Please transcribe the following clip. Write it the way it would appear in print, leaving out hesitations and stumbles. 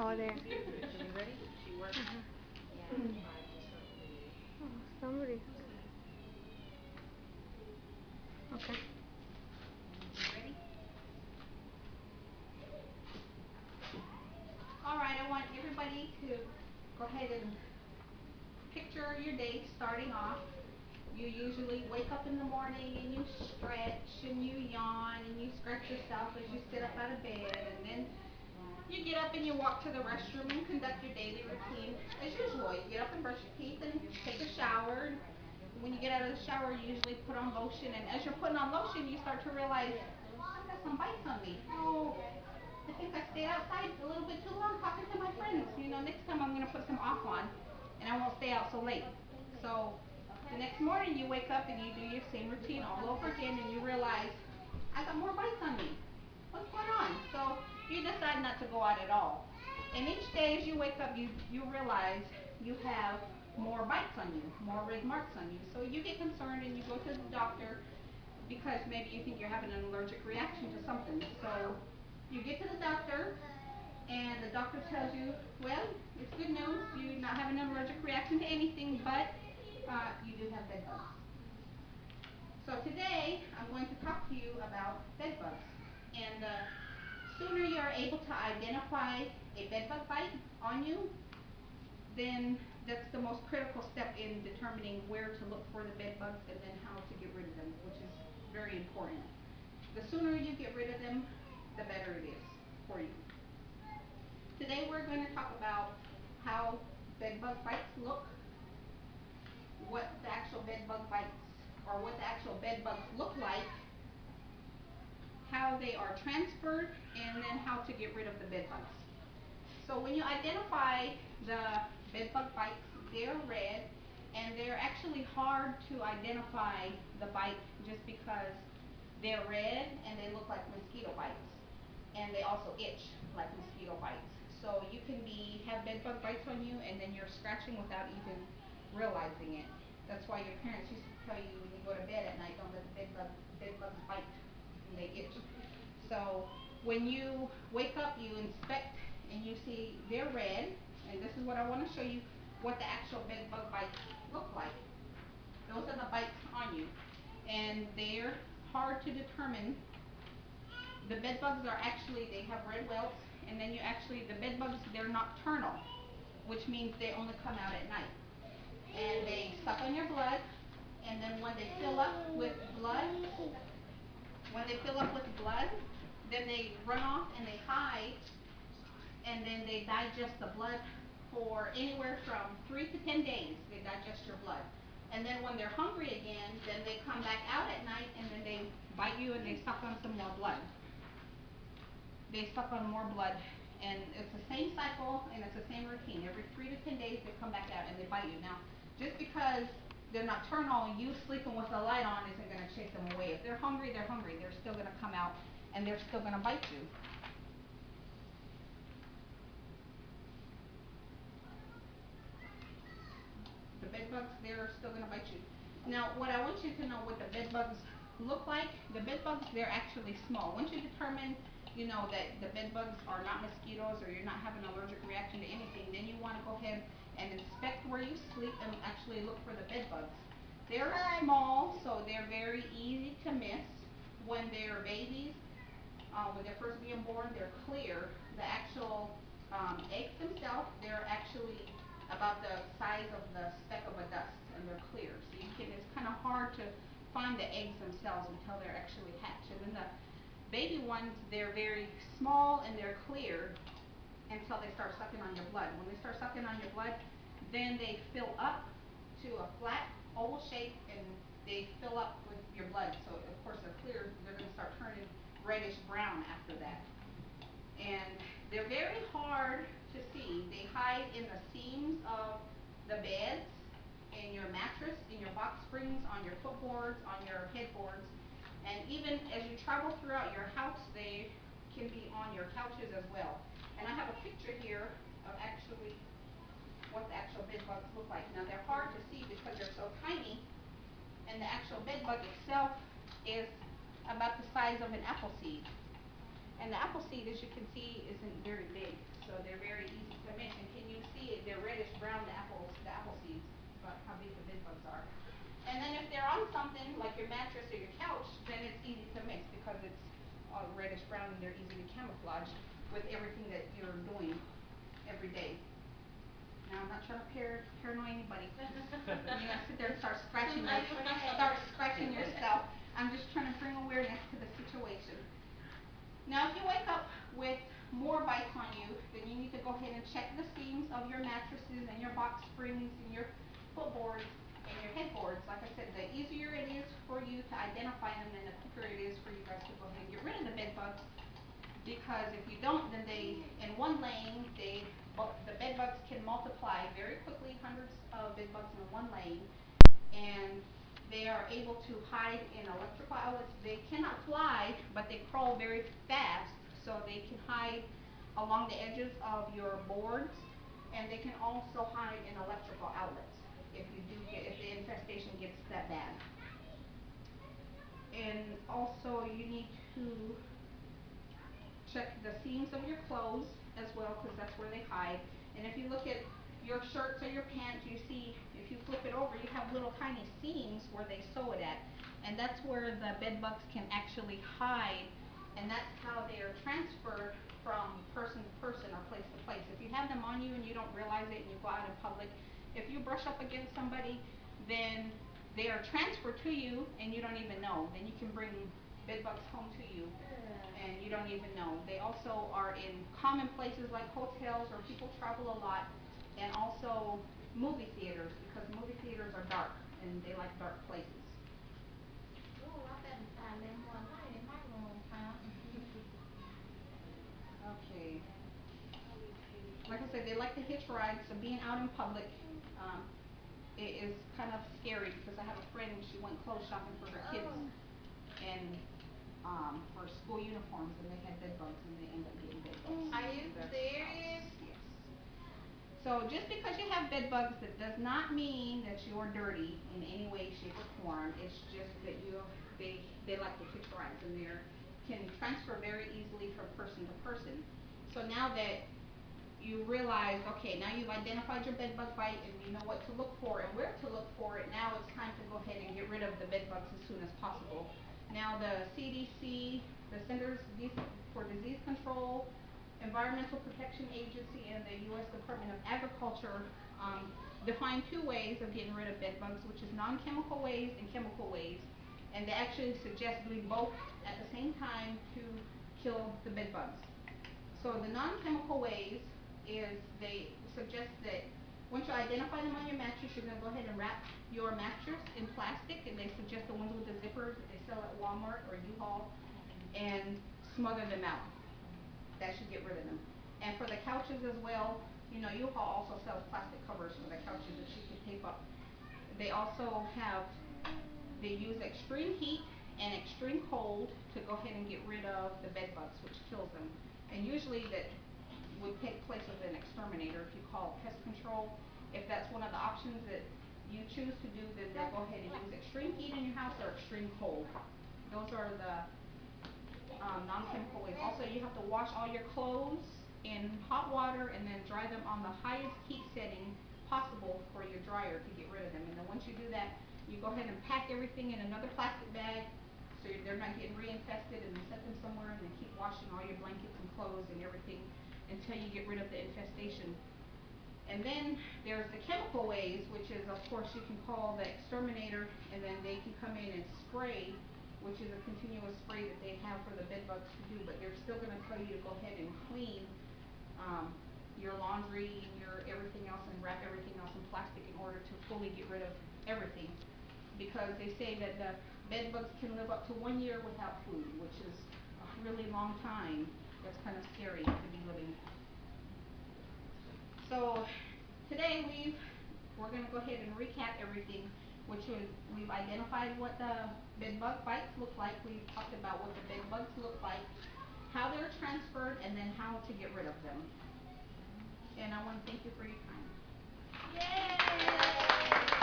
Oh, there. You ready? She works. Yeah. Oh, somebody. Okay. You ready? All right, I want everybody to go ahead and picture your day starting off. You usually wake up in the morning and you stretch and you yawn and you scratch yourself as you sit up out of bed, and then you get up and you walk to the restroom and conduct your daily routine as usual. You get up and brush your teeth and take a shower. And when you get out of the shower, you usually put on lotion, and as you're putting on lotion, you start to realize I've got some bites on me. Oh, I think I stayed outside a little bit too long talking to my friends. Next time I'm going to put some off on and I won't stay out so late. So the next morning you wake up and you do your same routine all over again and you realize I got more bites on me. What's going on? So you decide not to go out at all. And each day as you wake up, you realize you have more bites on you, more red marks on you. So you get concerned and you go to the doctor because maybe you think you're having an allergic reaction to something. So you get to the doctor and the doctor tells you, well, it's good news, you're not having an allergic reaction to anything, but you do have bed bugs. So today I'm going to talk to you about bed bugs. And the sooner you're able to identify a bed bug bite on you, then that's the most critical step in determining where to look for the bed bugs and then how to get rid of them, which is very important. The sooner you get rid of them, the better it is for you. Today we're going to talk about how bed bug bites look, what the actual bed bug bites or what the actual bed bugs look like, how they are transferred, and then how to get rid of the bed bugs. So when you identify the bed bug bites, they're red and they're actually hard to identify the bite just because they're red and they look like mosquito bites. And they also itch like mosquito bites. So you can have bed bug bites on you and then you're scratching without even realizing it. That's why your parents used to tell you when you go to bed at night, don't let the bed bugs bite and they itch. So when you wake up, you inspect and you see they're red, and this is what I want to show you what the actual bed bug bites look like. Those are the bites on you, and they're hard to determine. The bed bugs are actually, they have red welts, and then the bed bugs, they're nocturnal, which means they only come out at night. And they suck on your blood, and then when they fill up with blood, then they run off and they hide, and then they digest the blood for anywhere from 3 to 10 days. They digest your blood. And then when they're hungry again, then they come back out at night and then they bite you and they suck on some more blood. They suck on more blood, and it's the same cycle and it's the same routine. Every 3 to 10 days they come back out and they bite you. Now, just because they're nocturnal, you sleeping with the light on isn't going to chase them away. If they're hungry, they're hungry. They're still going to come out and they're still going to bite you. The bed bugs, they're still going to bite you. Now, what I want you to know what the bed bugs look like, the bed bugs, they're actually small. Once you determine, that the bed bugs are not mosquitoes or you're not having an allergic reaction to anything, then you want to go ahead and inspect where you sleep and actually look for the bed bugs. They're small, so they're very easy to miss. When they're babies, when they're first being born, they're clear. The actual eggs themselves, they're actually about the size of the speck of a dust, and they're clear. So it's kind of hard to find the eggs themselves until they're actually hatched. And then the baby ones, they're very small and they're clear until they start sucking on your blood. When they start sucking on your blood, then they fill up to a flat oval shape and they fill up with your blood. So of course they're clear, they're going to start turning reddish brown after that. And they're very hard to see. They hide in the seams of the beds, in your mattress, in your box springs, on your footboards, on your headboards, and even as you travel throughout your house, they can be on your couches as well. And I have a picture here of actually what the actual bed bugs look like. Now they're hard to see because they're so tiny, and the actual bed bug itself is about the size of an apple seed. And the apple seed, as you can see, isn't very big, so they're very reddish brown and they're easily camouflaged with everything that you're doing every day. Now I'm not trying to paranoid anybody. You gotta sit there and start scratching yourself. I'm just trying to bring awareness to the situation. Now if you wake up with more bites on you, then you need to go ahead and check the seams of your mattresses and your box springs and your footboards and your headboards. Like I said, the easier it is for you to identify them and the quicker it is for you guys to go ahead and get rid of the bed bugs. Because if you don't, then in one laying, the bed bugs can multiply very quickly, hundreds of bed bugs in one laying, and they are able to hide in electrical outlets. They cannot fly, but they crawl very fast, so they can hide along the edges of your boards, and they can also hide in electrical outlets if the infestation gets that bad. And also you need to check the seams of your clothes as well, because that's where they hide. And if you look at your shirts or your pants, you see, if you flip it over, you have little tiny seams where they sew it at. And that's where the bed bugs can actually hide, and that's how they are transferred from person to person or place to place. If you have them on you and you don't realize it and you go out in public, if you brush up against somebody, then they are transferred to you and you don't even know. Then you can bring bed bugs home to you and you don't even know. They also are in common places like hotels where people travel a lot, and also movie theaters, because movie theaters are dark and they like dark places. Ooh, I better find them more light in my room, huh? Okay. Like I said, they like to hitch rides, so being out in public, it is kind of scary, because I have a friend, she went clothes shopping for her kids and for school uniforms, and they had bed bugs and they ended up getting bed bugs. Are you serious? Yes. So just because you have bed bugs, that does not mean that you're dirty in any way, shape, or form. It's just that they like to hitch rides, and they can transfer very easily from person to person. So now that you realize, okay, now you've identified your bed bug bite and you know what to look for and where to look for it, now it's time to go ahead and get rid of the bed bugs as soon as possible. Now the CDC, the Centers for Disease Control, Environmental Protection Agency, and the U.S. Department of Agriculture define two ways of getting rid of bed bugs, which is non-chemical ways and chemical ways. And they actually suggest doing both at the same time to kill the bed bugs. So the non-chemical ways is they suggest that once you identify them on your mattress, you're going to go ahead and wrap your mattress in plastic, and they suggest the ones with the zippers that they sell at Walmart or U-Haul, and smother them out. That should get rid of them. And for the couches as well, you know, U-Haul also sells plastic covers for the couches that you can tape up. They also use extreme heat and extreme cold to go ahead and get rid of the bed bugs, which kills them. And usually that would take place with an exterminator if you call pest control. If that's one of the options that you choose to do, then they'll go ahead and use extreme heat in your house or extreme cold. Those are the non-chemical ways. Also, you have to wash all your clothes in hot water and then dry them on the highest heat setting possible for your dryer to get rid of them. And then once you do that, you go ahead and pack everything in another plastic bag so they're not getting reinfested, and then set them somewhere and then keep washing all your blankets and clothes and everything until you get rid of the infestation. And then there's the chemical ways, which is, of course, you can call the exterminator and then they can come in and spray, which is a continuous spray that they have for the bed bugs to do, but they're still going to tell you to go ahead and clean your laundry and your everything else and wrap everything else in plastic in order to fully get rid of everything, because they say that the bed bugs can live up to 1 year without food, which is a really long time. That's kind of scary to be living. So today we're going to go ahead and recap everything, which is we've identified what the bed bug bites look like. We've talked about what the bed bugs look like, how they're transferred, and then how to get rid of them. And I want to thank you for your time. Yay!